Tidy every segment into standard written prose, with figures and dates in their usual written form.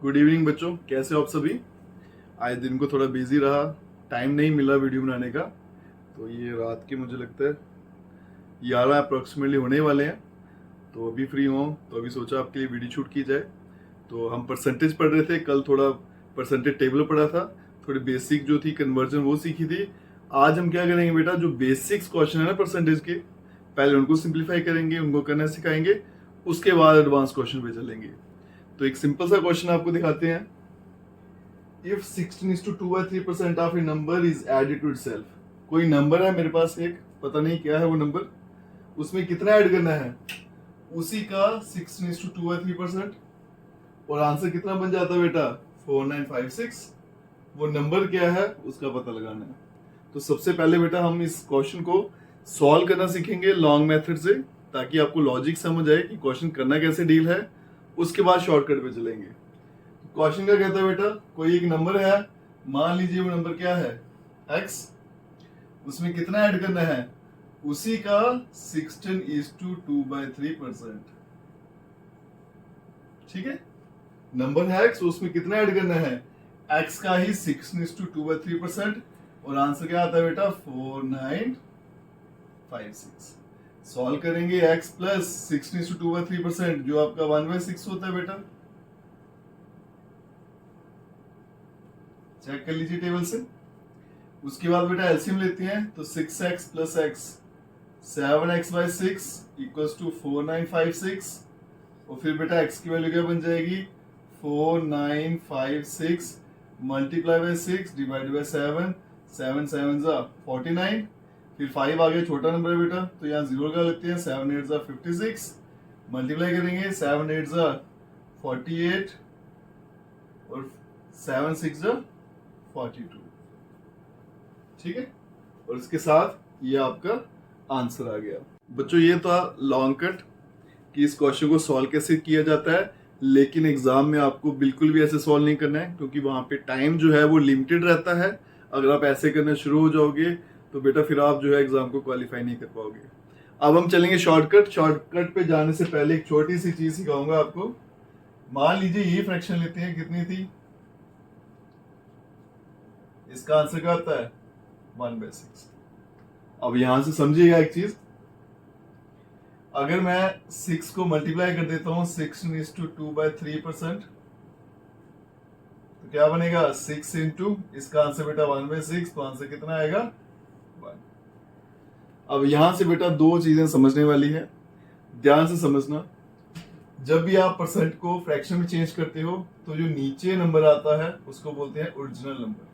Good evening बच्चों, कैसे हो आप सभी। आज दिन को थोड़ा बिजी रहा, टाइम नहीं मिला वीडियो बनाने का। तो ये रात के मुझे लगता है 11 अप्रोक्सीमेटली होने वाले हैं। तो अभी फ्री हो तो अभी सोचा आपके लिए वीडियो शूट की जाए। तो हम परसेंटेज पढ़ रहे थे, कल थोड़ा परसेंटेज टेबल पढ़ा था, थोड़ी बेसिक जो थी कन्वर्जन वो सीखी थी। आज हम क्या करेंगे बेटा, जो बेसिक्स क्वेश्चन है ना परसेंटेज के, पहले उनको सिंप्लीफाई करेंगे, उनको करना सिखाएंगे, उसके बाद एडवांस क्वेश्चन पे चलेंगे। तो एक सिंपल सा क्वेश्चन आपको दिखाते हैं। If 16:2/3% of a number is added to itself, कोई नंबर है मेरे पास एक, पता नहीं क्या है वो नंबर, उसमें कितना ऐड करना है, उसी का 16:2/3%, और आंसर कितना बन जाता है बेटा 4956। वो नंबर क्या है उसका पता लगाना है। तो सबसे पहले बेटा हम इस क्वेश्चन को सॉल्व करना सीखेंगे लॉन्ग मेथड से, ताकि आपको लॉजिक समझ आए कि क्वेश्चन करना कैसे डील है। उसके बाद शॉर्टकट पे चलेंगे। क्वेश्चन क्या कहता है बेटा, कोई एक नंबर है, मान लीजिए वो नंबर क्या है x, उसमें कितना ऐड करना है, उसी का 16:2/3%। ठीक है, नंबर है x, उसमें कितना ऐड करना है, x का ही 16:2/3%, और आंसर क्या आता है बेटा 4956। सॉल्व करेंगे x प्लस 16:2/3%, जो आपका 1/6 होता है बेटा। चेक कर लीजिए टेबल से। उसके बाद बेटा एलसीएम लेते हैं, तो 6x plus x 7x/6 equals to 4956, और फिर बेटा x की वैल्यू क्या बन जाएगी 4956 मल्टीप्लाई बाय 6 डिवाइड बाय 7, 7 7 49, फिर 5 आ गया, छोटा नंबर है बेटा, तो यहाँ 0 लगा लेते हैं, 7 8 56, मल्टीप्लाई करेंगे 7 8 48 और 7 6 42। ठीक है, और इसके साथ ये आपका आंसर आ गया। बच्चों ये था लॉन्ग कट कि इस क्वेश्चन को सॉल्व कैसे किया जाता है, लेकिन एग्जाम में आपको बिल्कुल भी ऐसे सॉल्व नहीं करना है, क्योंकि वहां पे टाइम जो है वो लिमिटेड रहता है। अगर आप ऐसे करना शुरू हो जाओगे तो बेटा फिर आप जो है एग्जाम को क्वालिफाई नहीं कर पाओगे। अब हम चलेंगे शॉर्टकट। शॉर्टकट पे जाने से पहले एक छोटी सी चीज सिखाऊंगा आपको। मान लीजिए ये फ्रैक्शन लेते हैं, कितनी थी, इसका आंसर क्या आता है 1/6। अब यहां से समझिएगा एक चीज, अगर मैं 6 को मल्टीप्लाई कर देता हूं 16:2/3%, तो क्या बनेगा 6 इंटू इसका आंसर बेटा 1/6, तो आंसर कितना आएगा 1। अब यहां से बेटा दो चीजें समझने वाली है, ध्यान से समझना। जब भी आप परसेंट को फ्रैक्शन में चेंज करते हो तो जो नीचे नंबर आता है उसको बोलते हैं ओरिजिनल नंबर।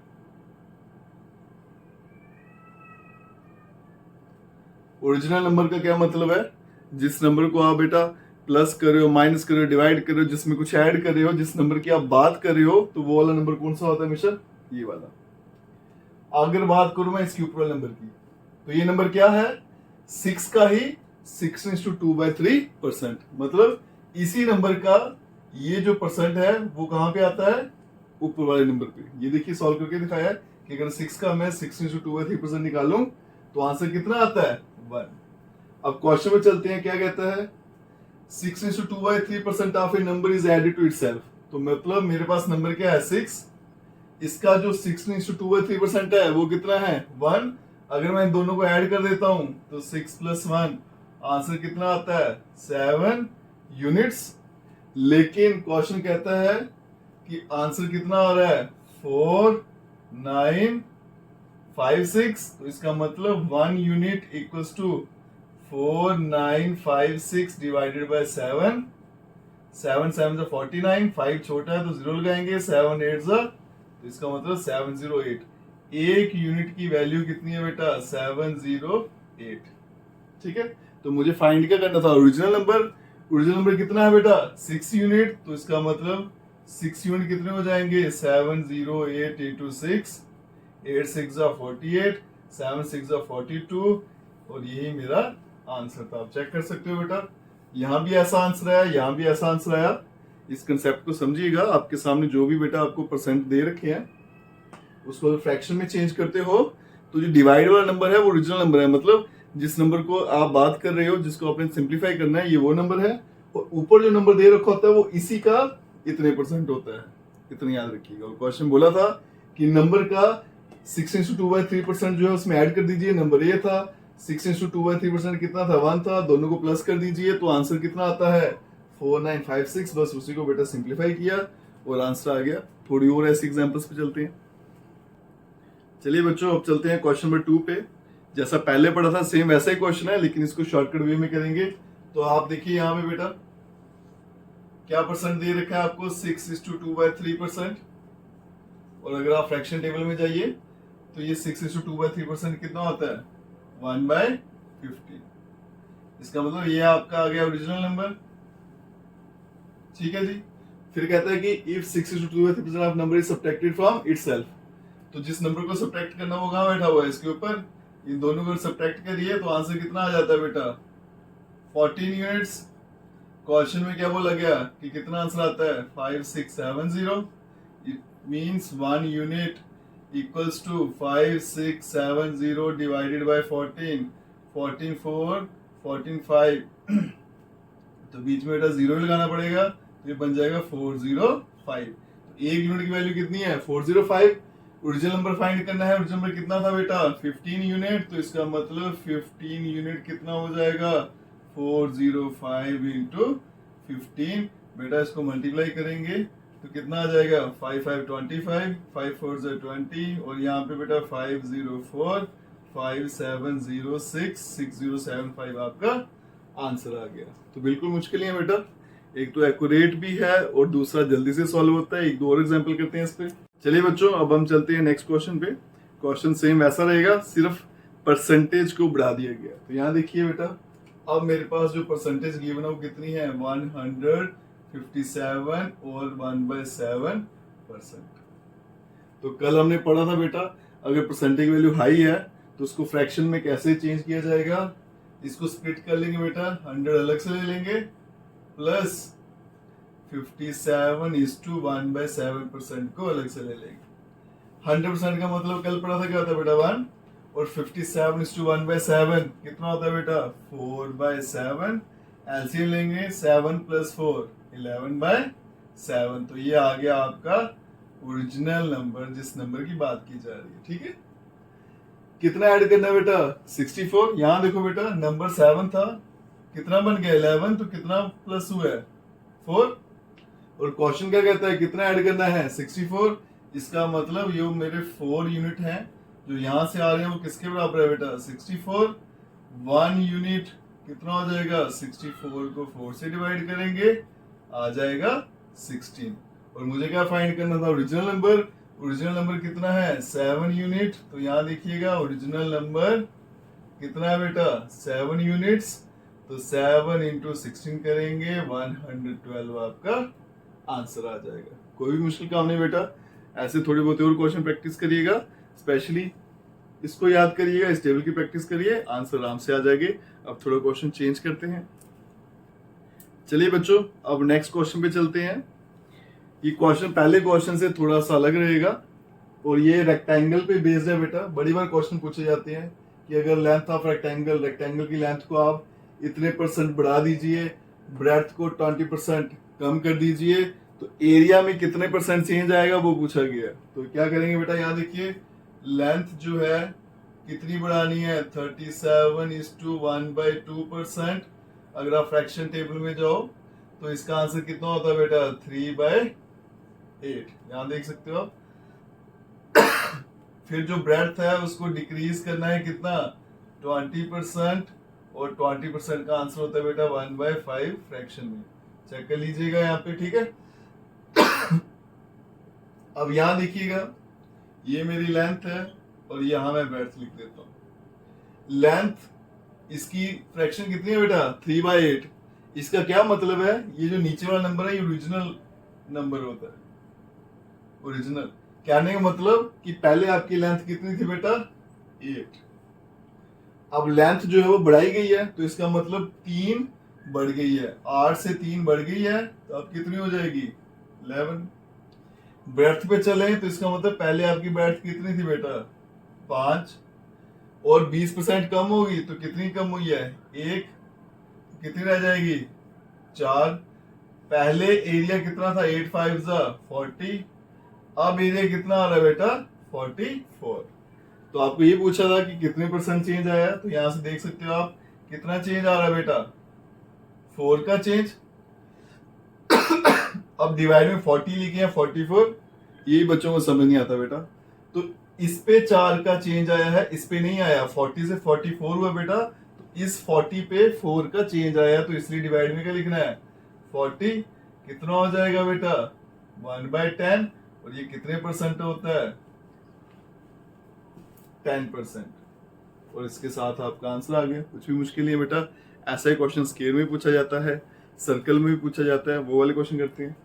ओरिजिनल नंबर का क्या मतलब है, जिस नंबर को आप बेटा प्लस कर रहे हो, माइनस कर रहे हो, डिवाइड कर रहे हो, जिसमें कुछ ऐड कर रहे हो, जिस नंबर की आप बात कर रहे हो, तो वो वाला नंबर कौन सा होता है हमेशा, ये वाला। अगर बात करूं मैं इसके ऊपर वाले नंबर की, तो ये नंबर क्या है 6 का ही 16:2/3%, मतलब इसी नंबर का ये जो परसेंट है वो कहां पे आता है, ऊपर वाले नंबर पे। ये देखिए सॉल्व करके दिखाया है कि अगर 6 का मैं 16:2/3% निकालूं तो आंसर कितना आता है 1। अब क्वेश्चन में चलते हैं, क्या कहता है 16:2/3% of a number is added to itself. तो मतलब मेरे पास नंबर क्या है 6, इसका जो 16:2/3% है वो कितना है 1। अगर मैं इन दोनों को ऐड कर देता हूं तो 6 + 1 आंसर कितना आता है 7 यूनिट्स। लेकिन क्वेश्चन कहता है कि आंसर कितना आ रहा है 4956, तो इसका मतलब 1 unit equals to 4956 divided by 7, 7 7 49, 5 छोटा है तो 0 लगाएंगे, 7 8 तो इसका मतलब 708। एक यूनिट की वैल्यू कितनी है बेटा 708। ठीक है, तो मुझे फाइंड क्या करना था, ओरिजिनल नंबर। ओरिजिनल नंबर कितना है बेटा 6 यूनिट, तो इसका मतलब 6 यूनिट कितने हो जाएंगे 708 इंटू 6, 8 6 48, 7 6 42, और यही मेरा आंसर था। आप चेक कर सकते हो बेटा, यहां भी ऐसा आंसर आया, यहां भी ऐसा आंसर आया। इस कंसेप्ट को समझिएगा। आपके सामने जो भी बेटा आपको परसेंट दे रखे हैं उसको फ्रैक्शन में चेंज करते हो तो जो डिवाइड वाला नंबर है वो ओरिजिनल नंबर है, मतलब जिस नंबर को आप बात कर रहे हो, जिसको आपने सिंप्लीफाई करना है, ये वो नंबर है, और ऊपर जो नंबर दे रखा होता है वो इसी का इतने % होता है। इतना याद रखिएगा। और क्वेश्चन बोला था कि नंबर का 6/2/3% जो है उसमें ऐड कर दीजिए। नंबर ये था 6/2/3% कितना था, 1 था, दोनों को प्लस कर दीजिए तो आंसर कितना आता है 4956। बस उसी को बेटा सिंप्लीफाई किया और आंसर आ गया। थोड़ी और ऐसी एग्जांपल्स पे चलते हैं। चलिए बच्चों अब चलते हैं क्वेश्चन नंबर 2 पे। जैसा पहले पढ़ा था सेम वैसा ही क्वेश्चन है, लेकिन इसको शॉर्टकट वे में करेंगे। तो आप देखिए यहाँ पे बेटा क्या परसेंट दे रखा है आपको, 6/2/3%। और अगर आप फ्रैक्शन टेबल में जाइए तो ये 6/2/3% कितना होता है 1/50। इसका मतलब ये आपका आ गया ओरिजिनल नंबर। ठीक है जी। फिर कहता है कि if 6/2/3% of number is subtracted from itself, तो जिस नंबर को सब्ट्रैक्ट करना वो कहाँ बैठा हुआ है इसके ऊपर। इन दोनों को सब्ट्रैक्ट करिए तो आंसर कितना आ जाता है बेटा 14 यूनिट्स। क्वेश्चन में क्या बोला गया कि कितना आंसर आता है 5670। It means 1 unit equals to 5670 divided by 14, 14 4 14 5 तो बीच में बेटा जीरो लगाना पड़ेगा, तो ये बन जाएगा 405। तो एक यूनिट की वैल्यू कितनी है 405। ओरिजिनल नंबर फाइंड करना है। ओरिजिनल नंबर कितना था बेटा 15 यूनिट, तो इसका मतलब 15 यूनिट कितना हो जाएगा 405 इंटू 15। बेटा इसको मल्टीप्लाई करेंगे तो कितना आ जाएगा 5 5 25, 5 4 20 और यहाँ पे बेटा 504 5706 6075 आपका आंसर आ गया। तो बिल्कुल मुश्किल नहीं है बेटा, एक तो एक्यूरेट भी है और दूसरा जल्दी से सॉल्व होता है। एक दो और एग्जांपल करते हैं इस पे। चलिए बच्चों अब हम चलते हैं नेक्स्ट क्वेश्चन पे। क्वेश्चन सेम वैसा रहेगा, सिर्फ परसेंटेज को बढ़ा दिया गया। तो यहाँ देखिए बेटा अब मेरे पास जो परसेंटेज गिवन है वो कितनी है 157 और 1/7%। तो कल हमने पढ़ा था बेटा अगर परसेंटेज वैल्यू हाई है तो उसको फ्रैक्शन में कैसे चेंज किया जाएगा। इसको स्प्लिट कर लेंगे बेटा, 100 अलग से ले लेंगे प्लस 57/1/7% को अलग से ले लेंगे। 100% का मतलब कल पढ़ा था क्या होता है बेटा 1 और 57/1/7 कितना होता है बेटा 4/7। एलसीएम लेंगे 7 + 4 11/7। तो ये आ गया आपका ओरिजिनल नंबर जिस नंबर की बात की जा रही है। ठीक है, कितना ऐड करना है बेटा 64। यहां देखो बेटा नंबर 7 था, कितना बन गया 11, तो कितना प्लस हुआ है 4। और क्वेश्चन क्या कहता है कितना ऐड करना है 64। इसका मतलब ये मेरे 4 यूनिट हैं जो यहां से आ रहे हैं वो किसके बराबर है बेटा 64। 1 यूनिट कितना हो जाएगा 64 को 4 से डिवाइड करेंगे आ जाएगा 16। और मुझे क्या फाइंड करना था ओरिजिनल नंबर। ओरिजिनल नंबर कितना है 7 यूनिट। तो यहाँ देखिएगा ओरिजिनल नंबर कितना है बेटा 7 यूनिट्स। तो 7 इंटू 16 करेंगे 112 आपका आंसर आ जाएगा। कोई भी मुश्किल काम नहीं बेटा, ऐसे थोड़ी बहुत और क्वेश्चन प्रैक्टिस करिएगा, स्पेशली इसको याद करिएगा, इस टेबल की प्रैक्टिस करिए, आंसर आराम से आ जाएंगे। अब थोड़ा क्वेश्चन चेंज करते हैं। चलिए बच्चों अब नेक्स्ट क्वेश्चन पे चलते हैं। ये क्वेश्चन पहले क्वेश्चन से थोड़ा सा अलग रहेगा और ये रेक्टेंगल पे बेस्ड है बेटा। बड़ी बार क्वेश्चन पूछे जाते हैं कि अगर लेंथ ऑफ रेक्टेंगल, रेक्टेंगल की लेंथ को आप इतने % बढ़ा दीजिए, ब्रेड्थ को 20% कम कर दीजिए तो एरिया में कितने % चेंज आएगा वो पूछा गया। तो क्या करेंगे बेटा यहाँ देखिए लेंथ जो है कितनी बढ़ानी है 37:1/2%। अगर आप फ्रैक्शन टेबल में जाओ तो इसका आंसर कितना होता है बेटा 3/8। यहां देख सकते हो आप। फिर जो ब्रेड्थ है उसको डिक्रीज करना है कितना 20% और 20% का आंसर होता है बेटा 1/5 फ्रैक्शन में। चेक कर लीजिएगा यहाँ पे। ठीक है, अब यहां देखिएगा ये मेरी लेंथ है और यहां मैं ब्रेड्थ लिख देता हूं। लेंथ इसकी फ्रैक्शन कितनी है बेटा 3/8। इसका क्या मतलब है ये जो नीचे वाला नंबर है ये ओरिजिनल नंबर होता है। ओरिजिनल कहने का मतलब कि पहले आपकी लेंथ कितनी थी बेटा 8। अब लेंथ जो है वो बढ़ाई गई है तो इसका मतलब 3 बढ़ गई है। 8 से 3 बढ़ गई है तो अब कितनी हो जाएगी 11। ब्रेड्थ पे चले तो इसका मतलब पहले आपकी ब्रेड्थ कितनी थी बेटा 5 और 20% कम होगी तो कितनी कम हुई है 1, कितनी रह जाएगी 4। पहले एरिया कितना था 8 5 40 अब एरिया कितना आ रहा है बेटा 44। तो आपको ये पूछा था कि कितने परसेंट चेंज आया, तो यहां से देख सकते हो आप कितना चेंज आ रहा है बेटा 4 का चेंज। अब डिवाइड में 40 लिखे हैं 44, यही बच्चों को समझ नहीं आता बेटा। तो इस पे 4 का चेंज आया है, इस पे नहीं आया, 40 से 44 हुआ बेटा, तो इस 40 पे 4 का चेंज आया, तो इसलिए डिवाइड में क्या लिखना है 40। कितना हो जाएगा बेटा 1/10, और ये कितने परसेंट होता है 10%। और इसके साथ आपका आंसर आ गया। कुछ भी मुश्किल नहीं है बेटा, ऐसा ही क्वेश्चन स्क्वायर में पूछा जाता है, सर्कल में भी पूछा जाता है, वो वाले क्वेश्चन करते हैं।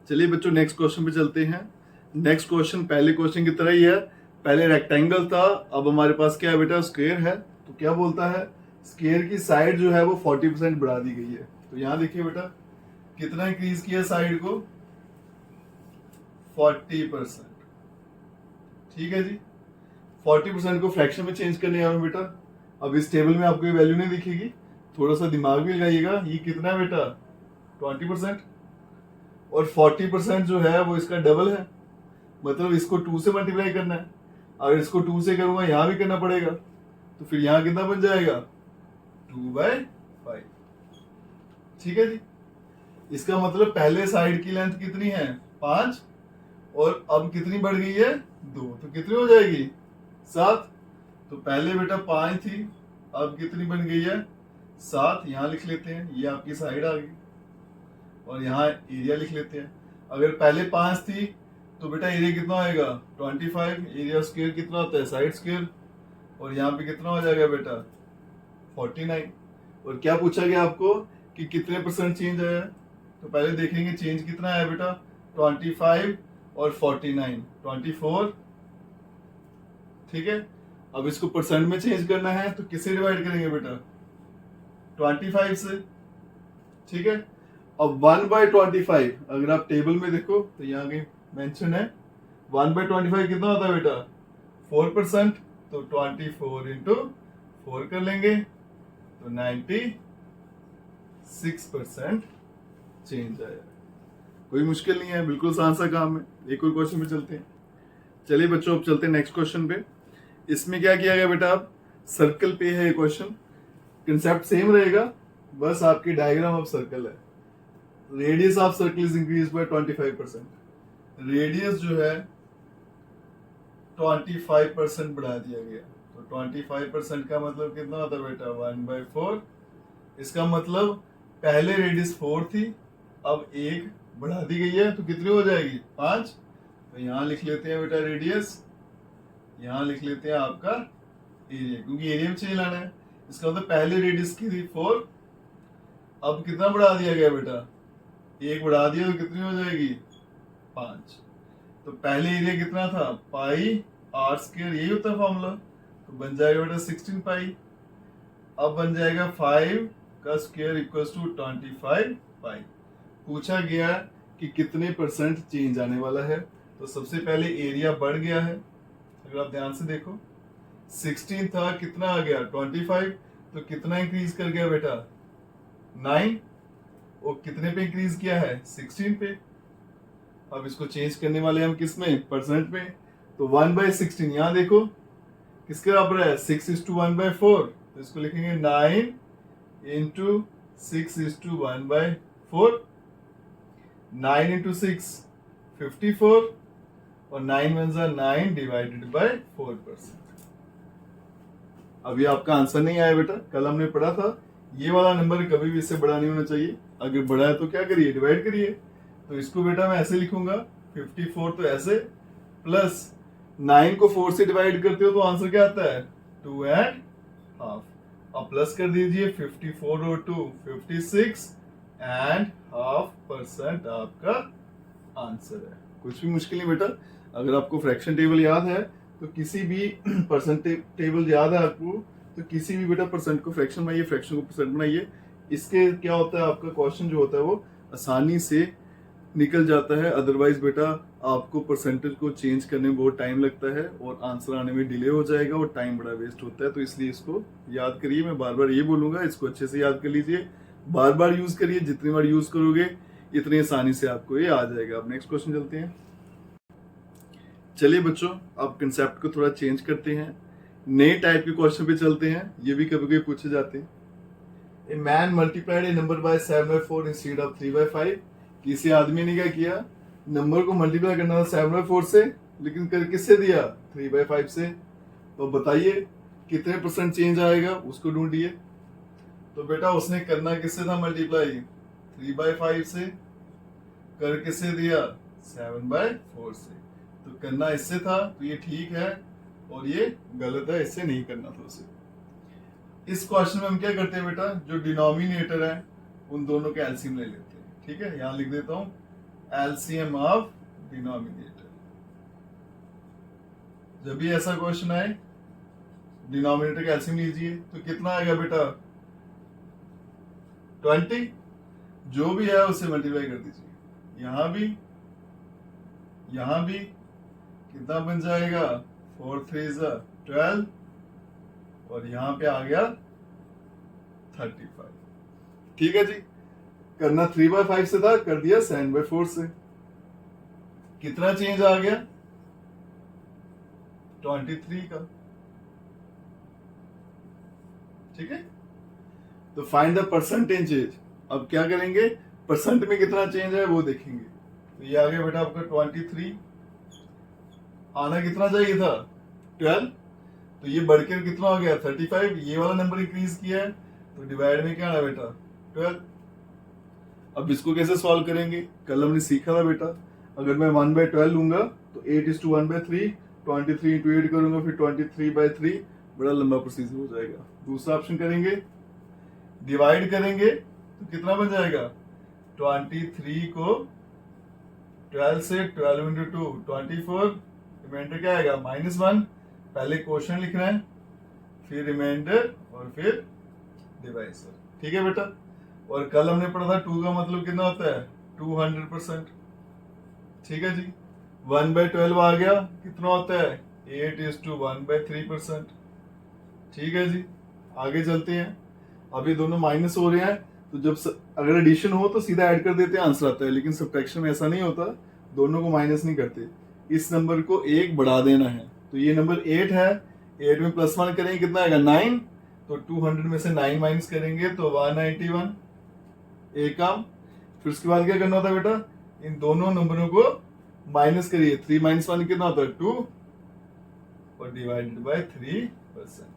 चलिए बच्चों नेक्स्ट क्वेश्चन पे चलते हैं। नेक्स्ट क्वेश्चन पहले क्वेश्चन की तरह ही है, पहले रेक्टेंगल था, अब हमारे पास क्या है बेटा स्क्वायर है। तो क्या बोलता है स्क्वायर की साइड जो है वो 40% बढ़ा दी गई है। तो यहां देखिए बेटा कितना इंक्रीज किया साइड को 40%। ठीक है जी, 40% को फ्रैक्शन में चेंज करने आया बेटा। अब इस टेबल में आपको ये वैल्यू नहीं दिखेगी, थोड़ा सा दिमाग भी लगाइएगा। ये कितना है बेटा 20%, और 40% जो है वो इसका डबल है, मतलब इसको 2 से मल्टीप्लाई करना है। अगर इसको 2 से करूंगा यहां भी करना पड़ेगा, तो फिर यहां कितना बन जाएगा 2/5। ठीक है जी, इसका मतलब पहले साइड की लेंथ कितनी है 5, और अब कितनी बढ़ गई है 2, तो कितनी हो जाएगी 7। तो पहले बेटा 5 थी, अब कितनी बन गई है 7। यहां लिख लेते हैं, ये आपकी साइड आ गई, और यहाँ एरिया लिख लेते हैं। अगर पहले 5 थी तो बेटा एरिया कितना आएगा 25। एरिया स्क्वायर कितना होता है साइड स्क्वायर, और यहाँ पे कितना हो जाएगा बेटा 49। और क्या पूछा गया आपको कि कितने परसेंट चेंज आया है, तो पहले देखेंगे चेंज कितना आया बेटा 25 और 49 24। ठीक है, अब इसको परसेंट में चेंज करना है, तो किससे डिवाइड करेंगे बेटा 25 से। ठीक है, अब 1/25 अगर आप टेबल में देखो तो यहाँ कहीं मेंशन है 1/25 कितना होता है बेटा 4%। तो 24 इंटू 4 कर लेंगे, तो 96% चेंज आया। कोई मुश्किल नहीं है, बिल्कुल आसान सा काम है। एक और क्वेश्चन पे चलते हैं। चलिए बच्चों अब चलते हैं नेक्स्ट क्वेश्चन पे। इसमें क्या किया गया बेटा, अब सर्कल पे है क्वेश्चन, कंसेप्ट सेम रहेगा, बस आपकी डायग्राम अब सर्कल है। Radius of circle is increase by 25%। Radius जो है 25% बढ़ा दिया गया, तो 25% का मतलब कितना होता है बेटा 1/4। इसका मतलब पहले रेडियस 4 थी, अब 1 बढ़ा दी गई है, तो कितनी हो जाएगी 5। तो यहां लिख लेते हैं बेटा रेडियस, यहां लिख लेते हैं आपका एरिया, क्योंकि एरिया में चेंज लाना है। इसका मतलब पहले रेडियस की थी 4, अब कितना बढ़ा दिया गया बेटा 1 बढ़ा दिया, तो कितनी हो जाएगी 5। तो पहले एरिया कितना था पाई r स्क्वायर, यही होता है फॉर्मूला, तो बन जाएगा बेटा 16 पाई। अब बन जाएगा 5 का स्क्वायर इक्वल्स टू 25 पाई। पूछा गया कि कितने परसेंट चेंज आने वाला है, तो सबसे पहले एरिया बढ़ गया है। अगर आप ध्यान से देखो 16 था, कितना आ गया 25, तो कितना इंक्रीज कर गया बेटा 9, वो कितने पे इंक्रीज किया है 16 पे। अब इसको चेंज करने वाले हम किस में परसेंट में, तो 1/16 यहां देखो किसके बराबर है 6:1/4, तो इसको लिखेंगे 9 इंटू 6:1/4। 9 इंटू 6 54, और 9 × 9 डिवाइडेड बाय 4%। अभी आपका आंसर नहीं आया बेटा, कल हमने पढ़ा था ये वाला नंबर कभी भी इससे बड़ा नहीं होना चाहिए। अगर बड़ा है तो क्या करिए डिवाइड करिए। तो इसको बेटा मैं ऐसे लिखूंगा 54, तो ऐसे प्लस 9 को 4 से डिवाइड करते हो तो आंसर क्या आता है 2.5। अब प्लस कर दीजिए 54 और 2 56.5% आपका आंसर है। कुछ भी मुश्किल नहीं बेटा, अगर आपको फ्रैक्शन टेबल याद है तो किसी भी परसेंट टेबल याद है आपको, तो किसी भी बेटा परसेंट को फ्रैक्शन बनाइए, फ्रैक्शन को परसेंट बनाइए। इसके क्या होता है आपका क्वेश्चन जो होता है वो आसानी से निकल जाता है। अदरवाइज बेटा आपको परसेंटेज को चेंज करने में बहुत टाइम लगता है और आंसर आने में डिले हो जाएगा और टाइम बड़ा वेस्ट होता है। तो इसलिए इसको याद करिए, मैं बार बार ये बोलूंगा, इसको अच्छे से याद कर लीजिए, बार बार यूज करिए। जितनी बार यूज करोगे इतनी आसानी से आपको ये आ जाएगा। अब नेक्स्ट क्वेश्चन चलते हैं। चलिए बच्चों, अब कंसेप्ट को थोड़ा चेंज करते हैं, नए टाइप के क्वेश्चन पे चलते हैं। ये भी कभी कभी पूछे जाते हैं। A man multiplied A number by 7/4 instead of 3/5। किसी आदमी ने क्या किया, नंबर को मल्टीप्लाई करना था 7/4 से, लेकिन कर किससे दिया, 3/5 से। तो बताइए कितने % चेंज आएगा, उसको ढूंढिए। तो बेटा उसने करना किससे था मल्टीप्लाई, 3/5 से, कर किससे दिया, 7/4 से। तो करना इससे था, तो ये ठीक है, और ये गलत है, इससे नहीं करना था उसे। इस क्वेश्चन में हम क्या करते हैं बेटा, जो डिनोमिनेटर है उन दोनों के एलसीएम ले लेते हैं। ठीक है, यहां लिख देता हूं एलसीएम ऑफ डिनोमिनेटर। जब भी ऐसा क्वेश्चन आए डिनोमिनेटर का एलसीएम लीजिए, तो कितना आएगा बेटा, 20। जो भी है उसे मल्टीप्लाई कर दीजिए, यहां भी कितना बन जाएगा, 4 3 12, और यहां पे आ गया 35। ठीक है जी, करना 3/5 से था, कर दिया 7/4 से। कितना चेंज आ गया, 23 का। ठीक है, तो फाइंड द परसेंटेज चेंज। अब क्या करेंगे, परसेंट में कितना चेंज है वो देखेंगे। तो ये आ गया बेटा आपका 23, आना कितना चाहिए था, 12। तो ये बढ़कर कितना हो गया, 35। ये वाला नंबर इंक्रीज किया है, तो डिवाइड में क्या आना बेटा, 12। अब इसको कैसे सॉल्व करेंगे, कल हमने सीखा था बेटा, अगर मैं 1/12 लूंगा तो 8:1/3, 23 × 8 करूंगा, फिर 23/3, बड़ा लंबा प्रोसीजर हो जाएगा। दूसरा ऑप्शन करेंगे, डिवाइड करेंगे, तो कितना बन जाएगा, 23 को 12 से, 12 × 2 24, रिमाइंडर क्या आएगा, -1। पहले क्वेश्चन लिखना है, फिर रिमाइंडर, और फिर डिवाइजर। ठीक है बेटा, और कल हमने पढ़ा था 2 का मतलब कितना होता है, 200%। ठीक है जी, 1/12 आ गया, कितना होता है, 8:1/3%। ठीक है जी, आगे चलते हैं। अभी दोनों माइनस हो रहे हैं, तो जब अगर एडिशन हो तो सीधा ऐड कर देते हैं, आंसर आता है। लेकिन सब्ट्रैक्शन में ऐसा नहीं होता, दोनों को माइनस नहीं करते, इस नंबर को 1 बढ़ा देना है। तो ये नंबर 8 है, 8 में +1 करेंगे, कितना आएगा, 9। तो 200 में से 9 माइनस करेंगे तो 191, एक काम। फिर उसके बाद क्या करना होता है बेटा, इन दोनों नंबरों को माइनस करिए, 3 - 1 कितना होता है, 2, और डिवाइडेड बाय 3%।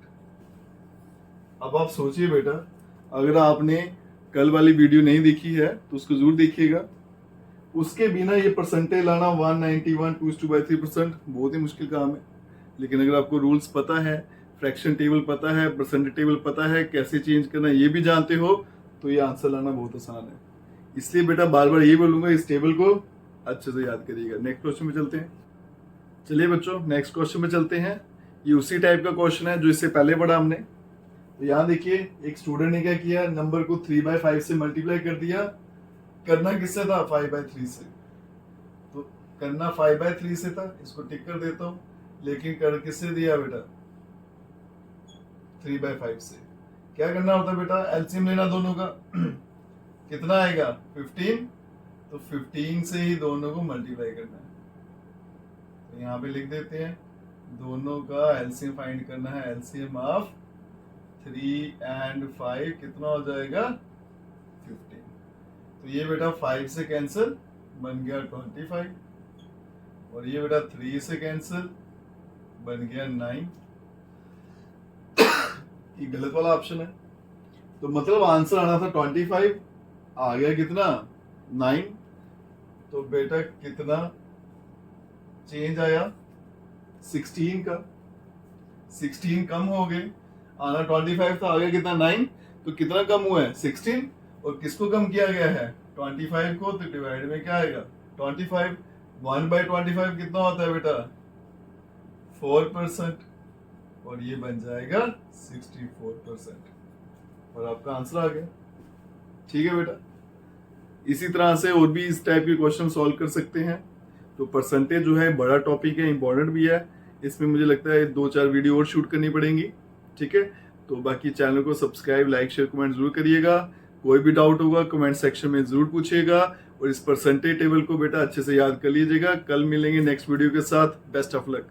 अब आप सोचिए बेटा, अगर आपने कल वाली वीडियो नहीं देखी है तो उसको जरूर देखिएगा। उसके बिना ये परसेंटेज लाना 191 2/3% बहुत ही मुश्किल काम है। लेकिन अगर आपको रूल्स पता है, फ्रैक्शन टेबल पता है, परसेंटेज टेबल पता है, कैसे चेंज करना ये भी जानते हो, तो ये आंसर लाना बहुत आसान है। इसलिए बेटा बार बार ये बोलूंगा, इस टेबल को अच्छे से याद करिएगा। नेक्स्ट क्वेश्चन में चलते हैं। चलिए बच्चों, नेक्स्ट क्वेश्चन में चलते हैं। ये उसी टाइप का क्वेश्चन है जो इससे पहले पढ़ा हमने। तो यहाँ देखिए, एक स्टूडेंट ने क्या किया, नंबर को 3/5 से मल्टीप्लाई कर दिया। करना किससे था, 5/3 से। तो करना 5/3 से था, इसको टिक कर देता हूं। लेकिन कर किससे दिया बेटा, 3/5 से। क्या करना होता है बेटा, एलसीएम लेना दोनों का। कितना आएगा, 15। तो 15 से ही दोनों को मल्टीप्लाई करना है। तो यहाँ पे लिख देते हैं, दोनों का एलसीएम फाइंड करना है। एलसीएम ऑफ 3 और 5 कितना हो जाएगा, 15। तो ये बेटा 5 से कैंसिल, बन गया 25, और ये बेटा 3 से कैंसिल, बन गया 9। ये गलत वाला ऑप्शन है। तो मतलब आंसर आना था 25, आ गया कितना, 9। तो बेटा कितना चेंज आया, 16 का। 16 कम हो गए, आना 25 था, आ गया कितना, 9। तो कितना कम हुआ है, 16। और किसको कम किया गया है, 25 को। तो डिवाइड में क्या आएगा, 25। 1/25 कितना होता है बेटा, 4%, और ये बन जाएगा 64%, और आपका आंसर आ गया। ठीक है बेटा, इसी तरह से और भी इस टाइप के क्वेश्चन सॉल्व कर सकते हैं। तो परसेंटेज जो है बड़ा टॉपिक है, इंपॉर्टेंट भी है। इसमें मुझे लगता है 2-4 वीडियो और शूट करनी पड़ेंगी। ठीक है, तो बाकी चैनल को सब्सक्राइब, लाइक, शेयर, कमेंट जरूर करिएगा। कोई भी डाउट होगा कमेंट सेक्शन में जरूर पूछिएगा, और इस परसेंटेज टेबल को बेटा अच्छे से याद कर लीजिएगा। कल मिलेंगे नेक्स्ट वीडियो के साथ। Best of luck.